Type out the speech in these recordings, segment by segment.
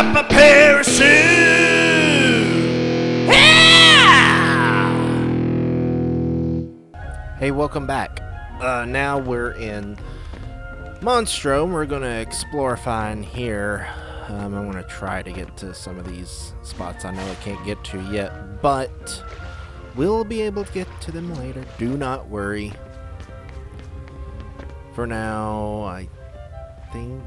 up a parachute! Yeah! Hey, welcome back. Now we're in Monstro. We're going to explore fine here. I'm going to try to get to some of these spots I know I can't get to yet, but we'll be able to get to them later. Do not worry. For now, I think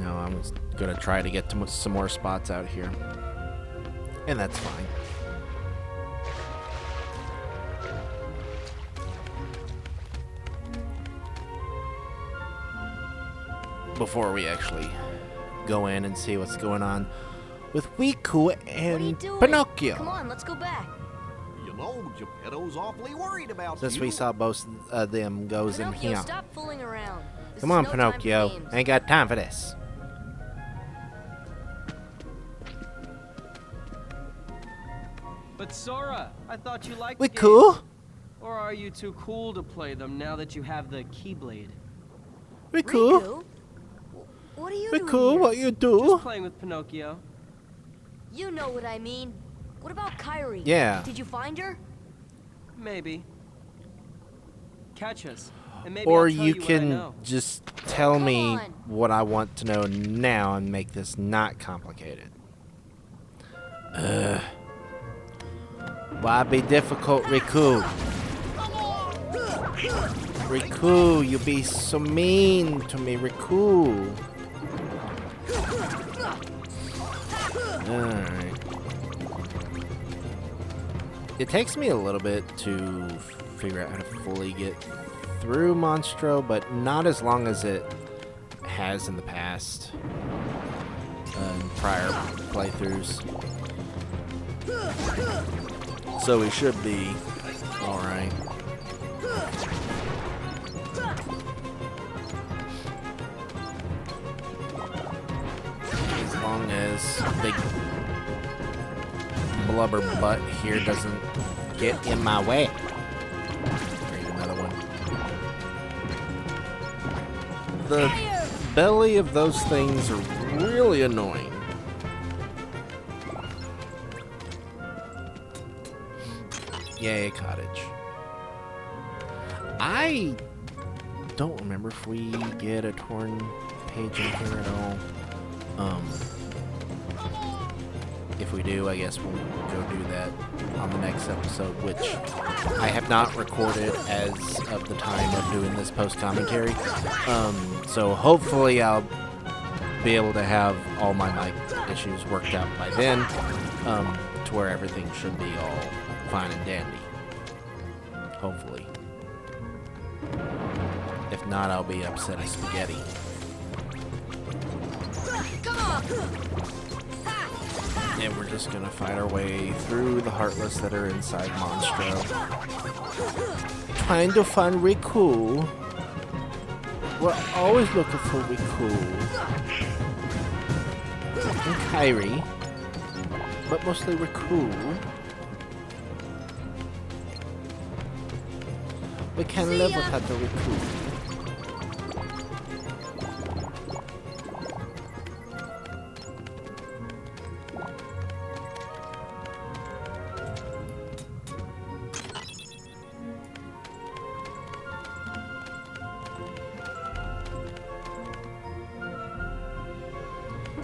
I'm gonna try to get to some more spots out here, and that's fine. Before we actually go in and see what's going on with Riku and Pinocchio. Come on, let's go back. You know, Geppetto's awfully worried about Since you. we saw both of them goes in Pinocchio, here. stop fooling around. This Come is on, no time for Pinocchio. games. Ain't got time for this. But Sora, I thought you liked We the games. cool? Or are you too cool to play them now that you have the Keyblade? We cool? Riku? What are you We doing cool? here? What you do? Just playing with Pinocchio. You know what I mean. What about Kairi? Yeah. Did you find her? Maybe. Catch us. And maybe Or I'll tell you what I can know. just tell Come me on. what I want to know now and make this not complicated. Why be difficult, Riku? Riku, you be so mean to me, Riku. Alright. It takes me a little bit to figure out how to fully get through Monstro, but not as long as it has in the past, in prior playthroughs. So we should be alright. As long as big blubber butt here doesn't get in my way. There's another one. The belly of those things are really annoying. Yay, cottage. I don't remember if we get a torn page in here at all. If we do, I guess we'll go do that on the next episode, which I have not recorded as of the time of doing this post-commentary. So hopefully I'll be able to have all my mic issues worked out by then, to where everything should be all fine and dandy. Hopefully. If not, I'll be upset as spaghetti. And we're just gonna fight our way through the Heartless that are inside Monstro. Trying to find Riku. We're always looking for Riku. And Kairi. But mostly Riku. We can't live without the Riku.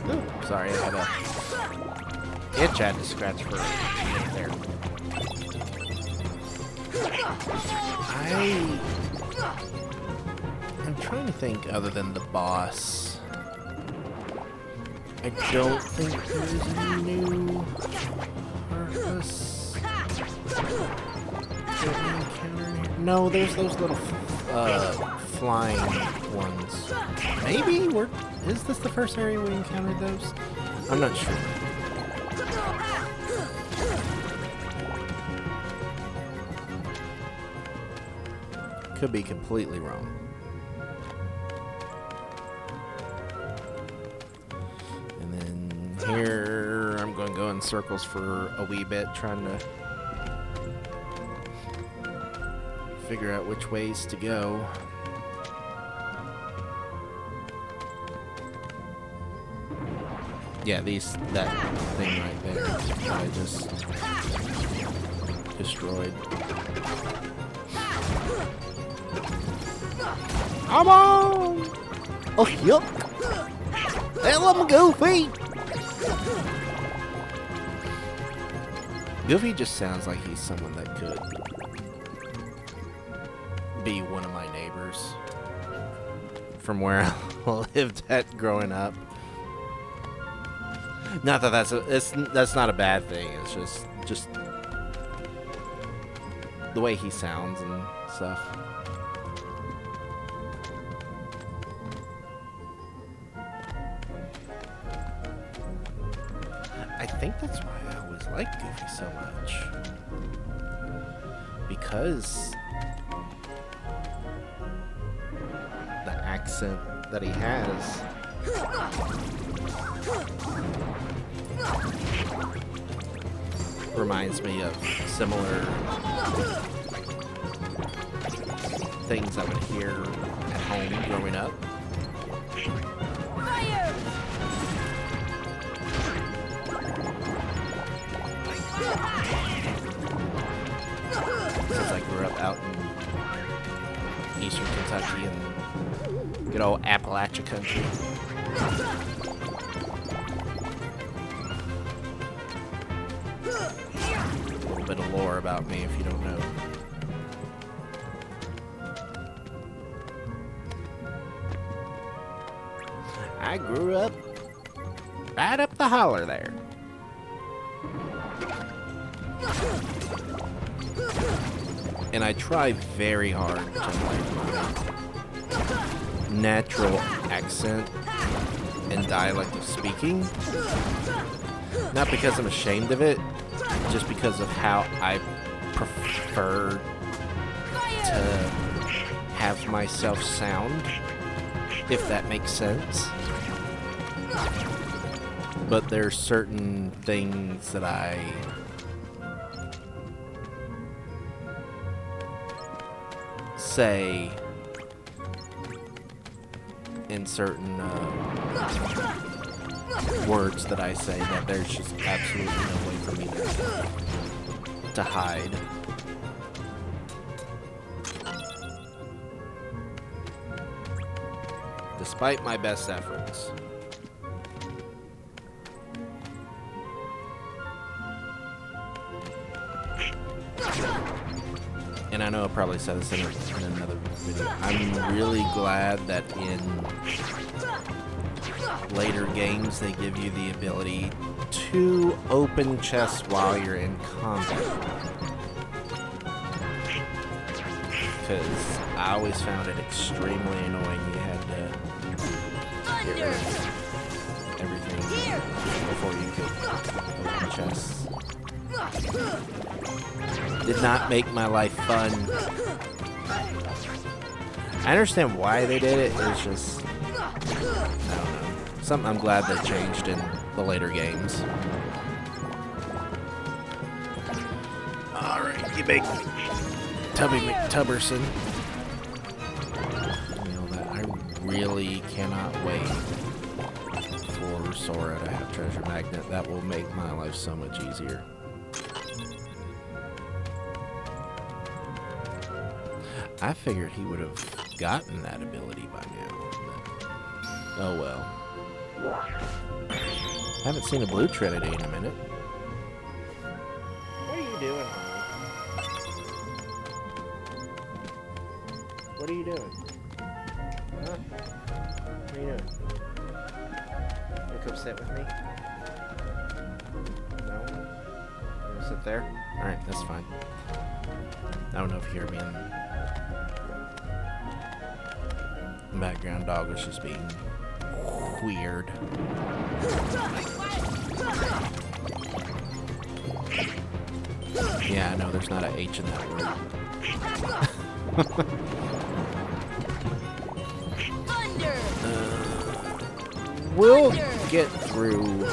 Ooh, sorry, I had a itch I had to scratch for a minute there. I'm trying to think other than the boss. I don't think there's any new Heartless that we encounter here. No, there's those little flying ones. Maybe is this the first area we encountered those? I'm not sure. Could be completely wrong. And then here, I'm going to go in circles for a wee bit, trying to figure out which ways to go. Yeah, that thing right there that I just destroyed. Come on! Oh, yuck! Tell him, Goofy! Goofy just sounds like he's someone that could be one of my neighbors from where I lived at growing up. Not that that's not a bad thing. It's just the way he sounds and stuff. I think that's why I always liked Goofy so much, because the accent that he has reminds me of similar things I would hear at home growing up. Fire! Since I grew up out in eastern Kentucky and good old Appalachia country. A little bit of lore about me if you don't know. I grew up right up the holler there. And I try very hard to like my natural accent and dialect of speaking. Not because I'm ashamed of it, just because of how I prefer to have myself sound, if that makes sense. But there's certain things that I say in certain words that I say that there's just absolutely no way for me to hide. Despite my best efforts. And I know I probably said this in another video. I'm really glad that in later games they give you the ability to open chests while you're in combat. Because I always found it extremely annoying. You had to get rid of everything before you could open chests. Did not make my life fun. I understand why they did it. It's just, I don't know. Something I'm glad they changed in the later games. Alright, you big Tubby McTubberson. You know that I really cannot wait for Sora to have Treasure Magnet. That will make my life so much easier. I figured he would have gotten that ability by now, but oh well. Haven't seen a Blue Trinity in a minute. What are you doing, honey? What are you doing? Huh? What are you doing? You wanna come sit with me? No? You wanna sit there? Alright, that's fine. I don't know if you hear me in the background. Dog was just being weird. Yeah, I know there's not an H in that word. Thunder! We'll get through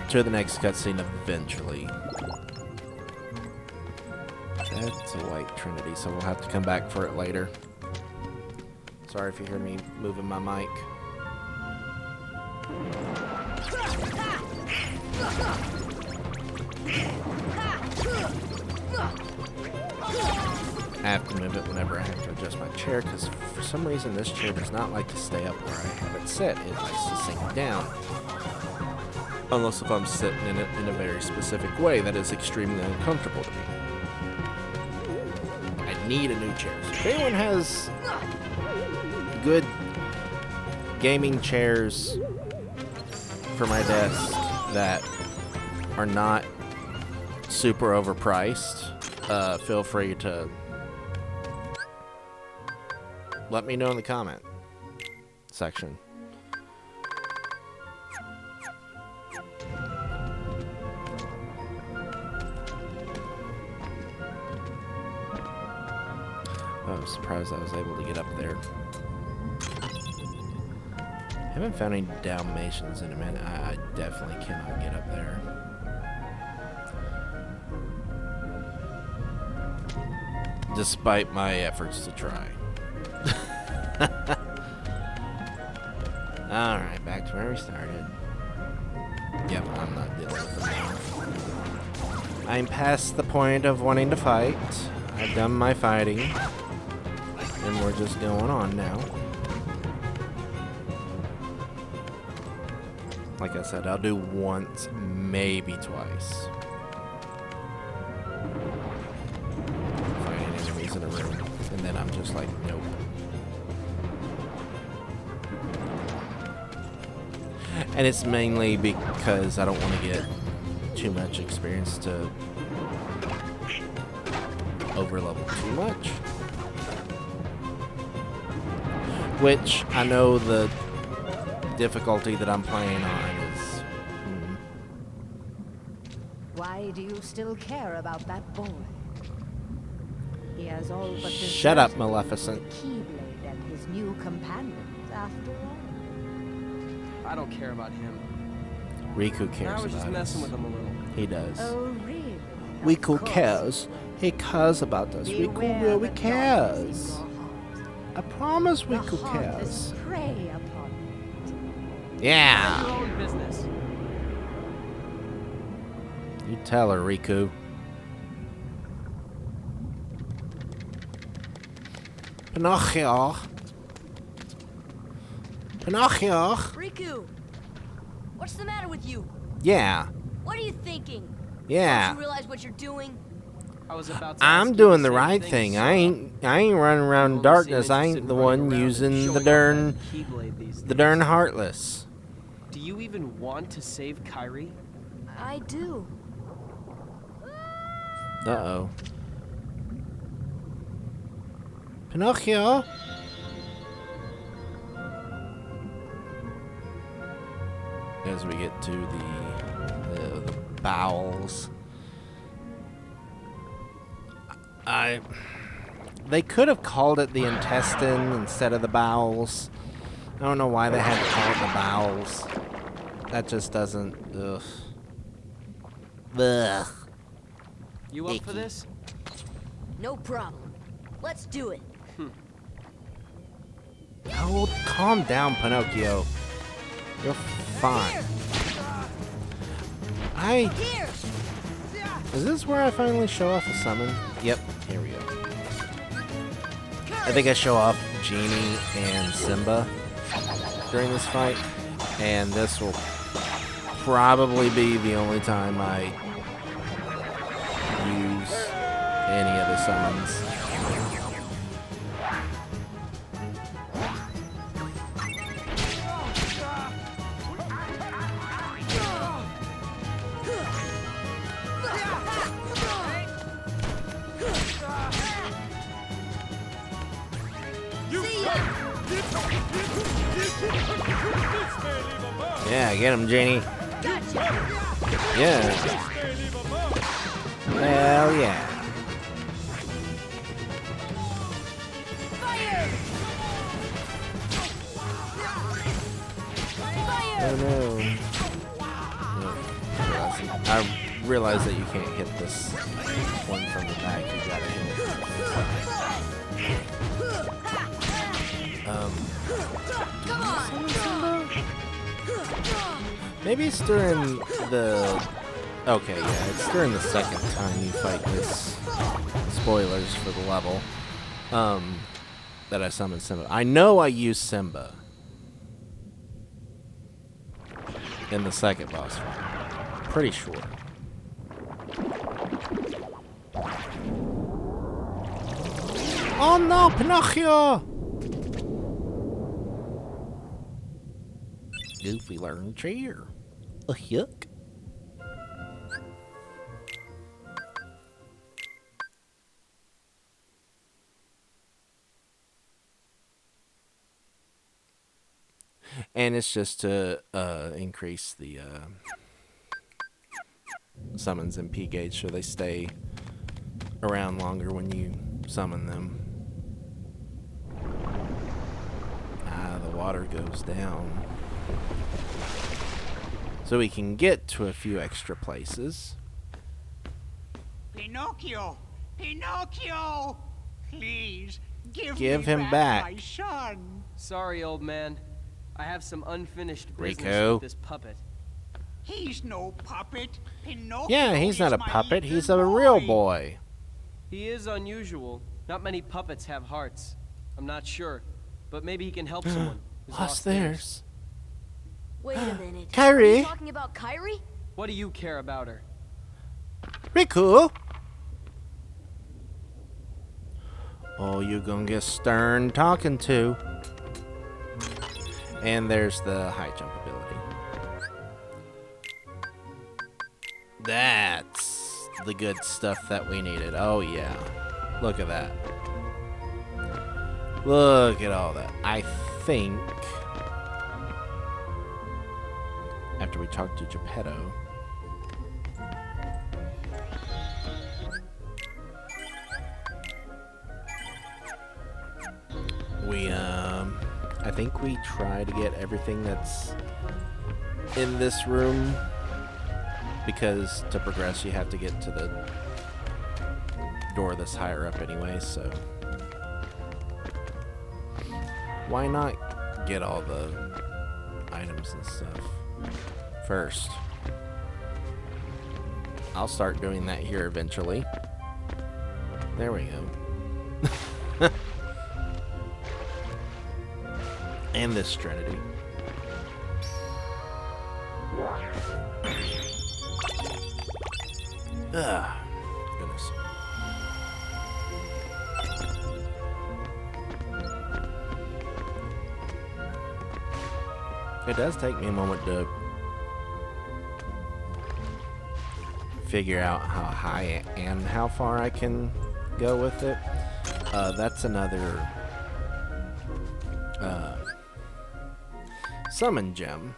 to the next cutscene eventually. That's a white Trinity, so we'll have to come back for it later. So Sorry if you hear me moving my mic. I have to move it whenever I have to adjust my chair, because for some reason this chair does not like to stay up where I have it sit. It likes to sink down. Unless if I'm sitting in it in a very specific way that is extremely uncomfortable to me. I need a new chair. So if anyone has good gaming chairs for my desk that are not super overpriced, feel free to let me know in the comment section. I was surprised I was able to get up there. I haven't found any Dalmatians in a minute. I definitely cannot get up there. Despite my efforts to try. Alright, back to where we started. Yep, I'm not dealing with them now. I'm past the point of wanting to fight. I've done my fighting. And we're just going on now. Like I said, I'll do once, maybe twice. Fighting enemies in a room. And then I'm just like, nope. And it's mainly because I don't want to get too much experience to overlevel too much. Which I know the difficulty that I'm playing on is... Why do you still care about that boy? He has all but Shut up, deserted Maleficent. the Keyblade and his new companions, after all. I don't care about him. Riku cares I was just about messing us. with him a little. He does. Oh, really? Riku Of course. cares. He cares about us. Riku Beware really the darkness cares. in your heart. I promise The Riku heartless cares. prey upon it. Yeah. Your own business. You tell her, Riku. Pinocchio. Pinocchio. Riku! What's the matter with you? Yeah. What are you thinking? Yeah. Don't you realize what you're doing? I was about to I'm ask you doing the same right thing, thing. so I ain't running around in I've only darkness. seen I interested ain't the running one around and using the showing off darn that Keyblade these the days. darn heartless. Do you even want to save Kyrie? I do. Uh-oh. Pinocchio. As we get to the bowels. They could have called it the intestine instead of the bowels. I don't know why they had to call it the bowels. That just doesn't. Ugh. Ugh. You up for Icky. this? No problem. Let's do it. Oh, calm down, Pinocchio. You're fine. Here! Is this where I finally show off the summon? Yep, here we go. I think I show off Genie and Simba during this fight, and this will probably be the only time I use any of the summons. Yeah, get him, Genie. Yeah. Hell yeah. Fire! Fire! Oh no. I realize that you can't hit this one from the back. You gotta hit it from the front. Maybe it's during the... Okay, yeah, it's during the second time you fight this. Spoilers for the level. That I summoned Simba. I know I used Simba in the second boss fight. Pretty sure. Oh no, Pinocchio! Goofy learned cheer. A yuck. And it's just to increase the summons MP gauge so they stay around longer when you summon them. Ah, the water goes down. So we can get to a few extra places. Pinocchio! Pinocchio! Please, give him me back. my son. Sorry, old man. I have some unfinished business Riku. with this puppet. He's no puppet. Pinocchio Yeah, he's not is a my puppet. little He's a real boy. He is unusual. Not many puppets have hearts. I'm not sure, but maybe he can help someone who's Lost theirs. Wait a minute. Kyrie? Are you talking about Kyrie? What do you care about her? Riku! Oh, you gonna get stern talking to. And there's the high jump ability. That's the good stuff that we needed. Oh, yeah. Look at that. Look at all that. I think after we talk to Geppetto, I think we try to get everything that's in this room, because to progress you have to get to the door that's higher up anyway, so why not get all the items and stuff first? I'll start doing that here eventually. There we go. And this Trinity. Ugh. Goodness. It does take me a moment to figure out how high and how far I can go with it. That's another summon gem.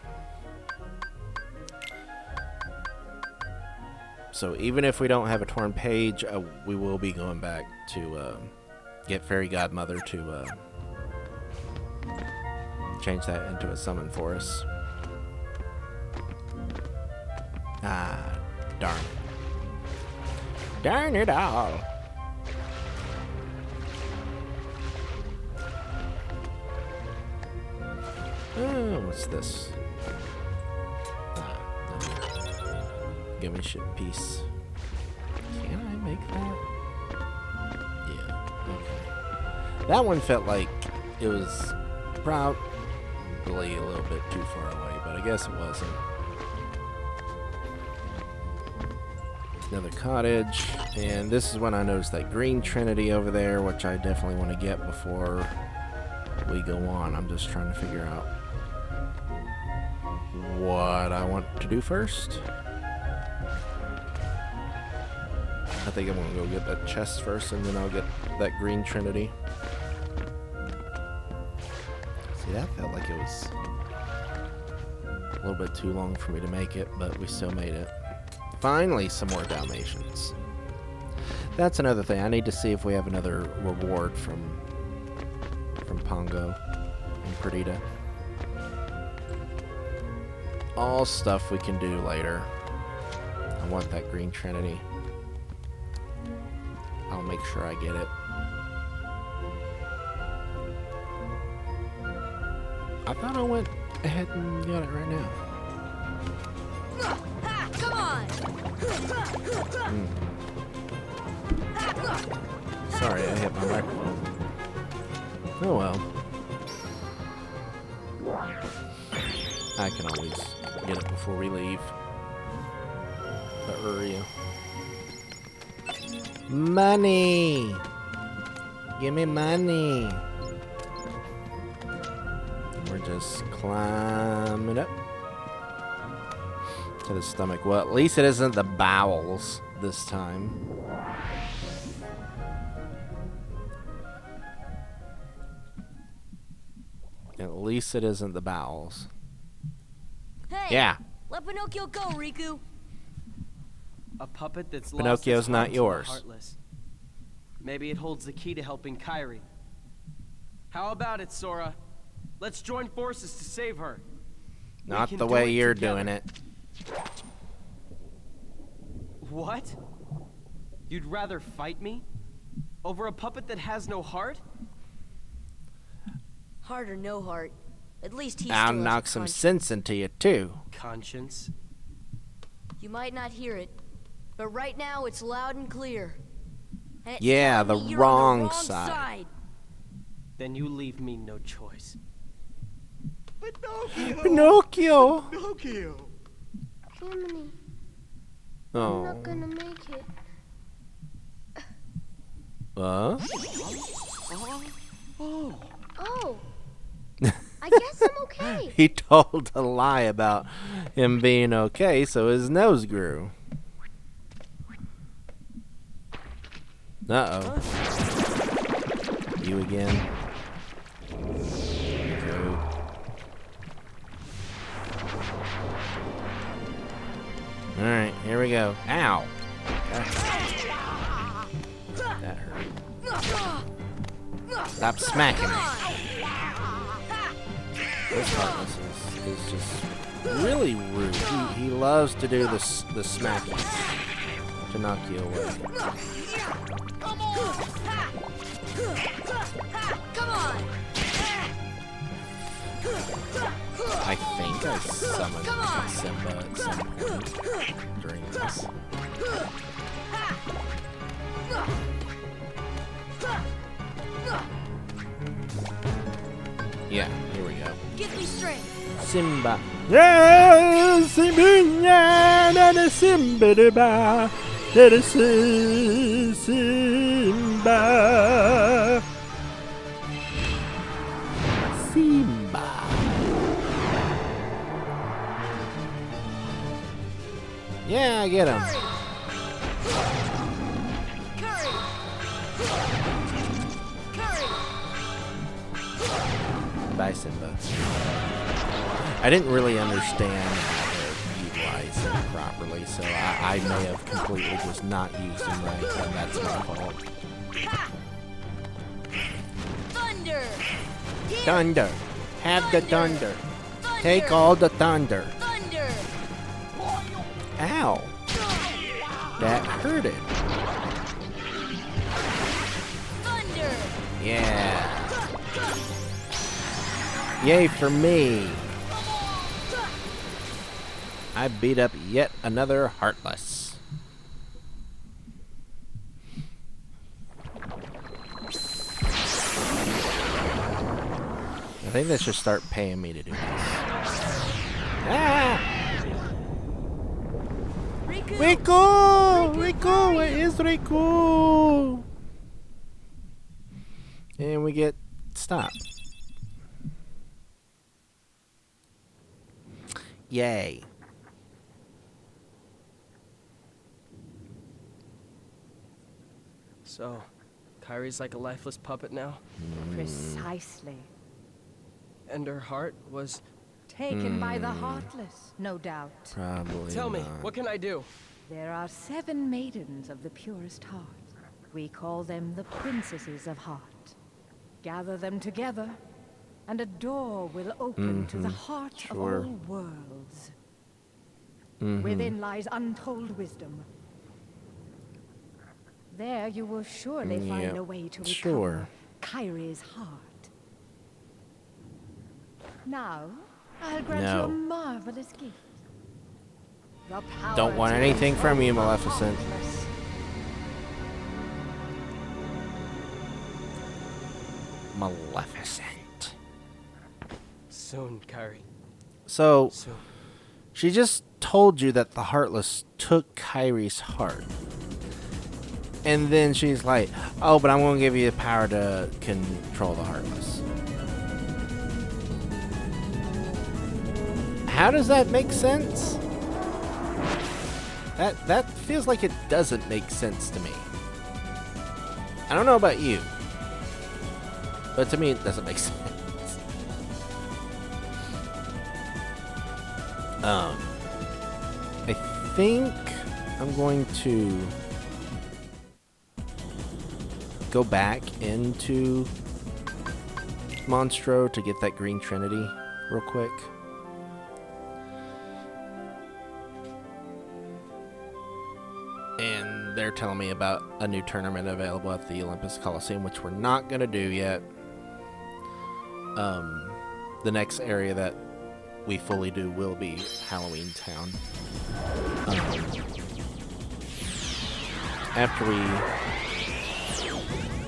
So even if we don't have a torn page, we will be going back to get Fairy Godmother to change that into a summon for us. Ah, darn it. Darn it all. Oh, what's this? Ah, no. Give me shit piece. Can I make that? Yeah, okay. That one felt like it was probably a little bit too far away, but I guess it wasn't. Another cottage, and this is when I noticed that green Trinity over there, which I definitely want to get before we go on. I'm just trying to figure out what I want to do first. I think I'm gonna go get that chest first, and then I'll get that green Trinity. See, that felt like it was a little bit too long for me to make it, but we still made it. Finally, some more Dalmatians. That's another thing. I need to see if we have another reward from Pongo and Perdita. All stuff we can do later. I want that green Trinity. I'll make sure I get it. I thought I went ahead and got it right now. Ha, come on! Sorry, I hit my microphone. Oh well. I can always get it before we leave. But hurry. Money! Give me money! We're just climbing up to the stomach. Well, at least it isn't the bowels this time. At least it isn't the bowels. Hey! Yeah. Let Pinocchio go, Riku! A puppet that's Pinocchio's lost its not heart to the yours. heartless. Maybe it holds the key to helping Kairi. How about it, Sora? Let's join forces to save her. We Not can the do way it you're together. doing it. What? You'd rather fight me? Over a puppet that has no heart? Heart or no heart. At least he I'll still has knock a some conscience. sense into you, too. Conscience? You might not hear it, but right now it's loud and clear. And it's Yeah, telling the me you're on wrong the wrong side. Then you leave me no choice. Pinocchio! Pinocchio! Pinocchio! Jiminy, I'm Oh. not gonna make it. Oh, I guess I'm okay. He told a lie about him being okay, so his nose grew. Uh-oh. You again? Go. Alright, here we go. Ow! That hurt. Stop smacking me. This Heartless is just really rude. He loves to do the smacking to knock you away. Come on! I think I summoned Simba at some point during this. Yeah, here we go. Give me strength! Simba. Yeah, Simba, na na Simba da ba, da da Simba. Simba. Yeah, I get him. Curry! Curry! Bye, Simba. I didn't really understand how to utilize him properly, so I may have completely just not used him right, and that's my fault. Thunder! Here! Thunder. Have the thunder. Thunder! Take all the thunder. Thunder! Ow. That hurted. Thunder! Yeah. Yay for me. I beat up yet another Heartless. I think they should start paying me to do this. Ah! Riku! Riku! Riku! Where is Riku? And we get stopped. Yay. So, Kairi's like a lifeless puppet now? Precisely. And her heart was... Taken by the Heartless, no doubt. Probably Tell me, not. what can I do? There are 7 maidens of the purest heart. We call them the Princesses of Heart. Gather them together, and a door will open to the heart of Sure. all worlds. Within lies untold wisdom. There you will surely find Yep, a way to recover sure. Kairi's heart. Now, I'll grant No. you a marvelous gift. The power Don't want to anything from you, control the Maleficent. heartless. Maleficent. Soon, Kyrie. So, Soon. she just told you that the Heartless took Kyrie's heart. And then she's like, oh, but I'm going to give you the power to control the Heartless. How does that make sense? That feels like it doesn't make sense to me. I don't know about you, but to me it doesn't make sense. I think I'm going to go back into Monstro to get that Green Trinity real quick. And they're telling me about a new tournament available at the Olympus Coliseum, which we're not going to do yet. The next area that we fully do will be Halloween Town. After we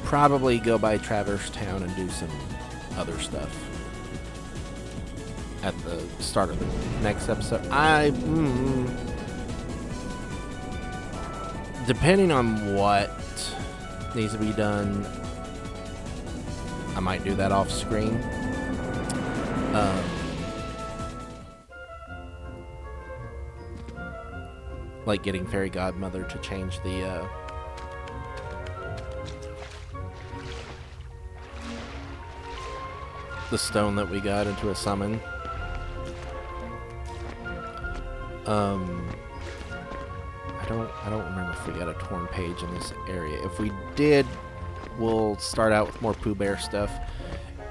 probably go by Traverse Town and do some other stuff at the start of the next episode. Depending on what needs to be done, I might do that off screen. Like getting Fairy Godmother to change the stone that we got into a summon. I don't remember if we got a torn page in this area. If we did, we'll start out with more Pooh Bear stuff.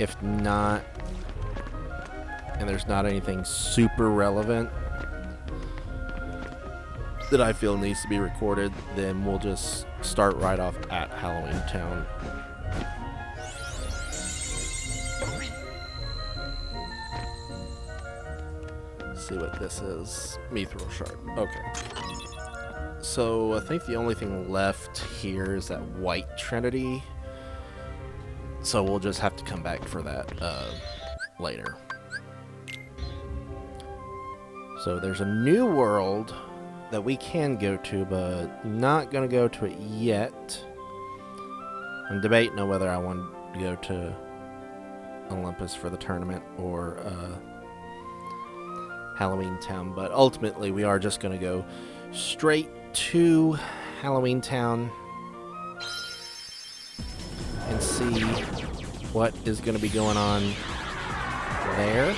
If not, and there's not anything super relevant that I feel needs to be recorded, then we'll just start right off at Halloween Town. Let's see what this is. Mithril Shard. Okay. So I think the only thing left here is that White Trinity. So we'll just have to come back for that later. So there's a new world that we can go to, but not going to go to it yet. I'm debating on whether I want to go to Olympus for the tournament or Halloween Town, but ultimately we are just going to go straight to Halloween Town and see what is going to be going on there.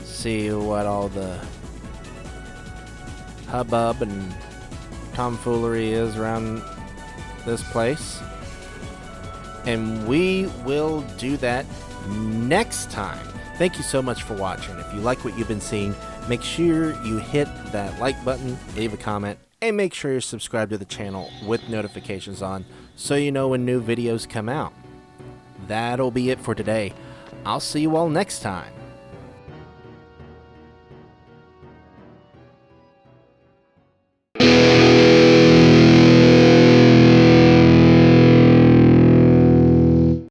See what all the hubbub and tomfoolery is around this place. And we will do that next time. Thank you so much for watching. If you like what you've been seeing, make sure you hit that like button, leave a comment, and make sure you're subscribed to the channel with notifications on so you know when new videos come out. That'll be it for today. I'll see you all next time.